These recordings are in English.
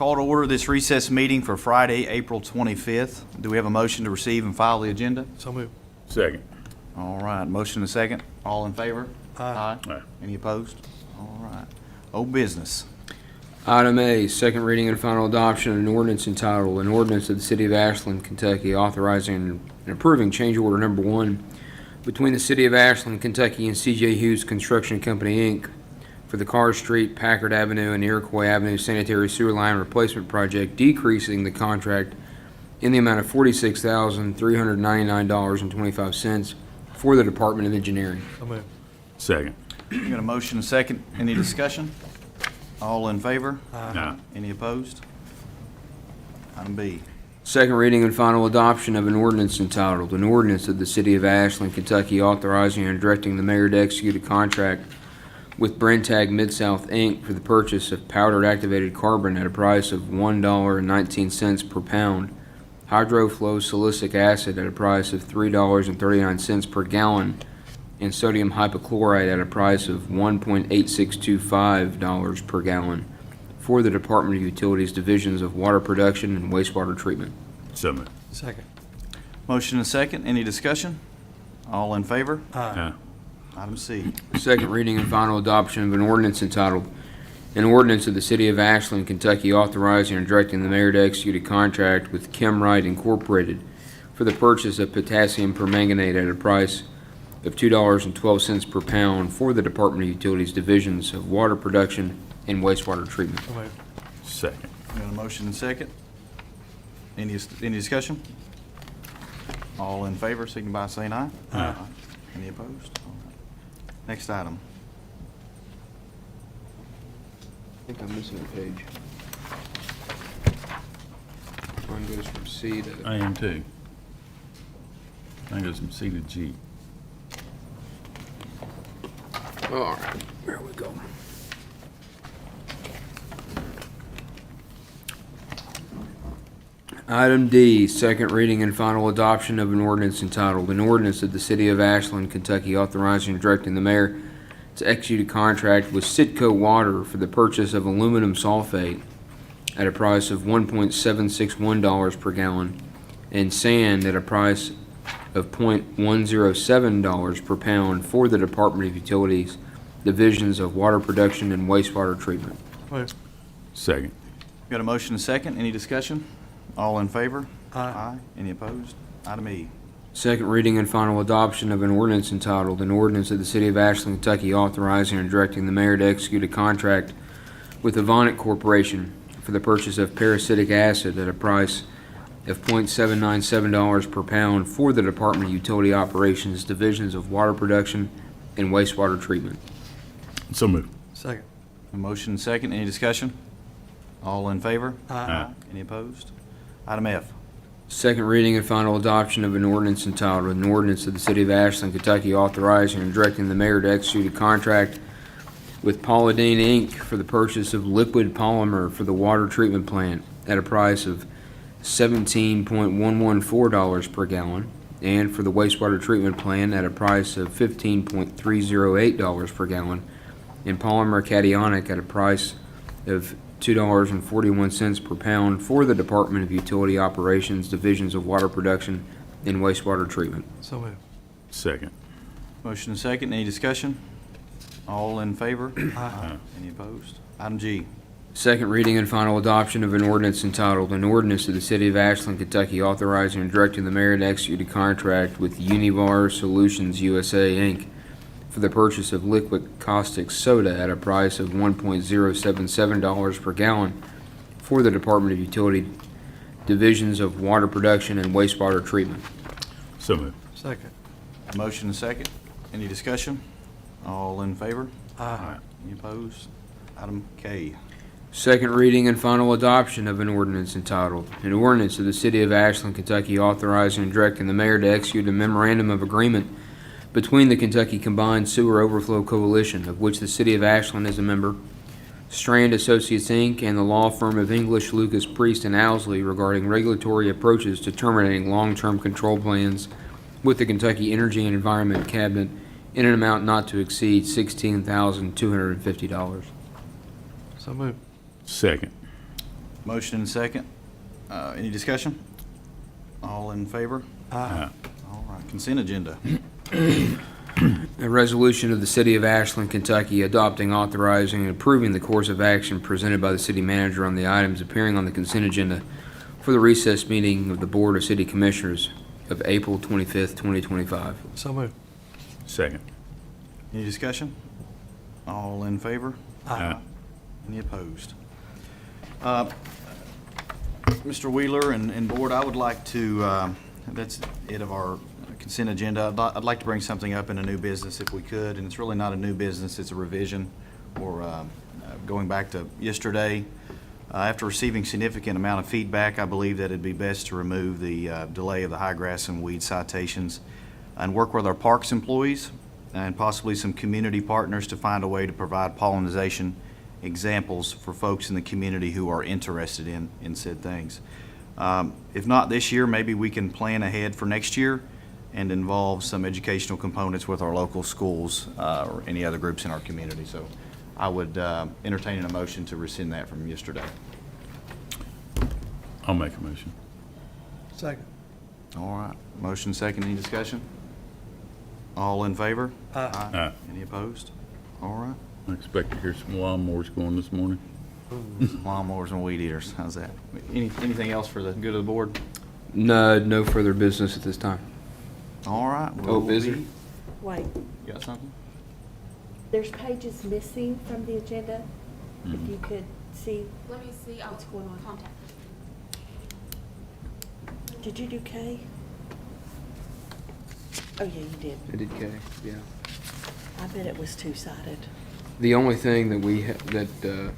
Call to order this recess meeting for Friday, April 25th. Do we have a motion to receive and file the agenda? So moved. Second. All right, motion and a second. All in favor? Aye. Aye. Any opposed? All right. Old business. Item A, second reading and final adoption of an ordinance entitled, an ordinance of the City of Ashland, Kentucky, authorizing and approving change order number 1 between the City of Ashland, Kentucky and C.J. Hughes Construction Company, Inc. for the Carr Street, Packard Avenue, and Iroquois Avenue sanitary sewer line replacement project, decreasing the contract in the amount of $46,399.25 for the Department of Engineering. So moved. Second. We got a motion and a second. Any discussion? All in favor? Aye. Any opposed? Item B. Second reading and final adoption of an ordinance entitled, an ordinance of the City of Ashland, Kentucky, authorizing and directing the mayor to execute a contract with Brentag Mid-South, Inc. for the purchase of powdered activated carbon at a price of $1.19 per pound, hydrofluosilicic acid at a price of $3.39 per gallon, and sodium hypochlorite at a price of $1.8625 per gallon for the Department of Utilities Divisions of Water Production and Wastewater Treatment. So moved. Second. Motion and a second. Any discussion? All in favor? Aye. Item C. Second reading and final adoption of an ordinance entitled, an ordinance of the City of Ashland, Kentucky, authorizing and directing the mayor to execute a contract with Chemrite Incorporated for the purchase of potassium permanganate at a price of $2.12 per pound for the Department of Utilities Divisions of Water Production and Wastewater Treatment. So moved. Second. We got a motion and a second. Any discussion? All in favor, signify by saying aye. Aye. Any opposed? All right. Next item. I think I'm missing a page. Mine goes from C to... I am too. I think it's from C to G. All right, there we go. Item D, second reading and final adoption of an ordinance entitled, an ordinance of the City of Ashland, Kentucky, authorizing and directing the mayor to execute a contract with Citco Water for the purchase of aluminum sulfate at a price of $1.761 per gallon and sand at a price of $0.107 per pound for the Department of Utilities Divisions of Water Production and Wastewater Treatment. So moved. Second. Got a motion and a second. Any discussion? All in favor? Aye. Any opposed? Item E. Second reading and final adoption of an ordinance entitled, an ordinance of the City of Ashland, Kentucky, authorizing and directing the mayor to execute a contract with Avonic Corporation for the purchase of parasitic acid at a price of $0.797 per pound for the Department of Utility Operations Divisions of Water Production and Wastewater Treatment. So moved. Second. A motion and a second. Any discussion? All in favor? Aye. Any opposed? Item F. Second reading and final adoption of an ordinance entitled, an ordinance of the City of Ashland, Kentucky, authorizing and directing the mayor to execute a contract with Polydine, Inc. for the purchase of liquid polymer for the water treatment plant at a price of $17.114 per gallon, and for the wastewater treatment plant at a price of $15.308 per gallon, and polymer cationic at a price of $2.41 per pound for the Department of Utility Operations Divisions of Water Production and Wastewater Treatment. So moved. Second. Motion and a second. Any discussion? All in favor? Aye. Any opposed? Item G. Second reading and final adoption of an ordinance entitled, an ordinance of the City of Ashland, Kentucky, authorizing and directing the mayor to execute a contract with Univar Solutions USA, Inc. for the purchase of liquid caustic soda at a price of $1.077 per gallon for the Department of Utility Divisions of Water Production and Wastewater Treatment. So moved. Second. A motion and a second. Any discussion? All in favor? Aye. Any opposed? Item K. Second reading and final adoption of an ordinance entitled, an ordinance of the City of Ashland, Kentucky, authorizing and directing the mayor to execute a memorandum of agreement between the Kentucky Combined Sewer Overflow Coalition, of which the City of Ashland is a member, Strand Associates, Inc., and the law firm of English, Lucas, Priest, and Owsley regarding regulatory approaches to terminating long-term control plans with the Kentucky Energy and Environment Cabinet in an amount not to exceed $16,250. So moved. Second. Motion and second. Any discussion? All in favor? Aye. All right, consent agenda. A resolution of the City of Ashland, Kentucky, adopting, authorizing, and approving the course of action presented by the city manager on the items appearing on the consent agenda for the recess meeting of the Board of City Commissioners of April 25th, 2025. So moved. Second. Any discussion? All in favor? Aye. Any opposed? Mr. Wheeler and Board, I would like to, that's it of our consent agenda. I'd like to bring something up in a new business if we could, and it's really not a new business, it's a revision, or going back to yesterday. After receiving significant amount of feedback, I believe that it'd be best to remove the delay of the high grass and weed citations and work with our parks employees and possibly some community partners to find a way to provide pollination examples for folks in the community who are interested in said things. If not this year, maybe we can plan ahead for next year and involve some educational components with our local schools or any other groups in our community. So I would entertain a motion to rescind that from yesterday. I'll make a motion. Second. All right, motion second, any discussion? All in favor? Aye. Aye. Any opposed? All right. I expect to hear some lawnmowers going this morning. Lawnmowers and weed eaters, how's that? Anything else for the good of the board? No further business at this time. All right. Oh, we'll busy? be- Wait, You got something? there's pages missing from the agenda. If Mhm. you could see, Let me see, I'll What's going on? contact. did you do K? Oh, yeah, you did. I did K, yeah. I bet it was two-sided. The only thing that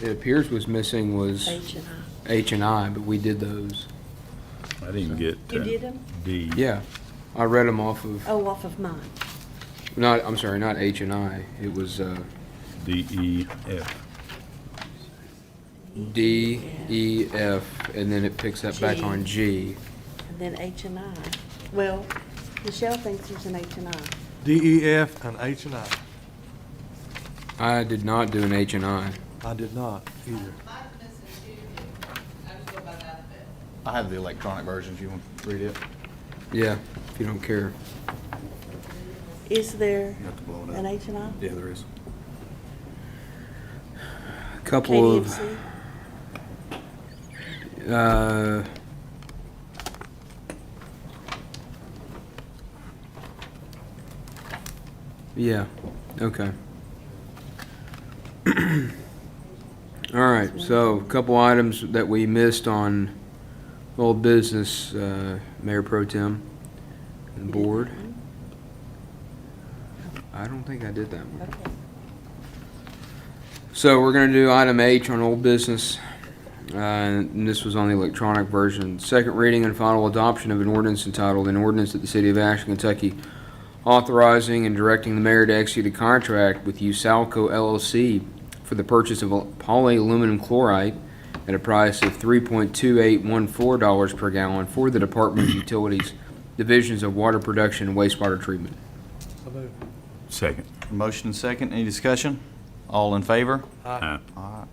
it appears was missing was H and I. H and I, but we did those. I didn't get You did them? D. Yeah, I read them off of, Oh, off of mine. I'm sorry, not H and I. It was D, E, F. D, E, F, and then it picks up back G. on G. And then H and I. Well, Michelle thinks there's an H and I. D, E, F, and H and I. I did not do an H and I. I did not either. I have the electronic version if you want to read it. Yeah, if you don't care. Is there You have to blow it up. an H and I? Yeah, there is. Couple of, KDFC? Yeah, okay. All right, so a couple items that we missed on old business, Mayor Pro Tem and the board. I don't think I did that one. Okay. So we're gonna do item H on old business, and this was on the electronic version. Second reading and final adoption of an ordinance entitled, "An Ordinance of the City of Ashland, Kentucky, authorizing and directing the mayor to execute a contract with USALCO LLC for the purchase of polyaluminum chloride at a price of $3.2814 per gallon for the Department of Utilities, Divisions of Water Production and Wastewater Treatment." So moved. Second. Motion second, any discussion? All in favor? Aye. All right.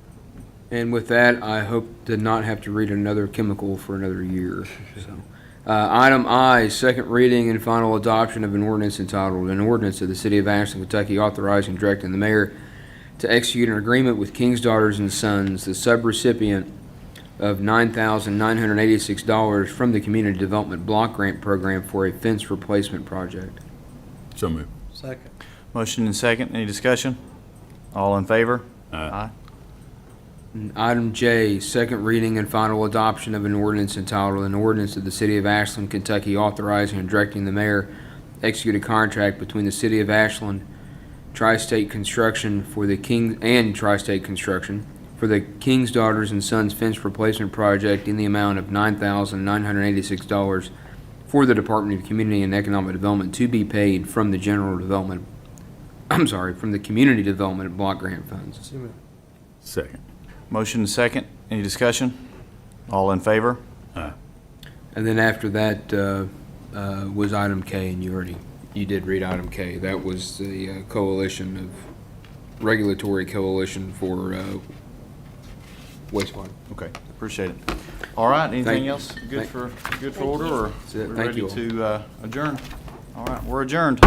And with that, I hope to not have to read another chemical for another year. So, item I, second reading and final adoption of an ordinance entitled, "An Ordinance of the City of Ashland, Kentucky, authorizing and directing the mayor to execute an agreement with King's Daughters and Sons, the subrecipient of $9,986 from the Community Development Block Grant Program for a fence replacement project." So moved. Second. Motion and second, any discussion? All in favor? Aye. And item J, second reading and final adoption of an ordinance entitled, "An Ordinance of the City of Ashland, Kentucky, authorizing and directing the mayor to execute a contract between the City of Ashland, Tri-State Construction for the Tri-State Construction for the King's Daughters and Sons Fence Replacement Project in the amount of $9,986 for the Department of Community and Economic Development to be paid from the from the Community Development Block Grant Funds." So moved. Second. Motion and second, any discussion? All in favor? Aye. And then after that was item K, and you did read item K. That was the regulatory coalition for wastewater. Okay, appreciate it. All right, anything you. else good Thank- for Thank order, you. or That's it. we're Thank ready you all. to adjourn? All right, we're adjourned.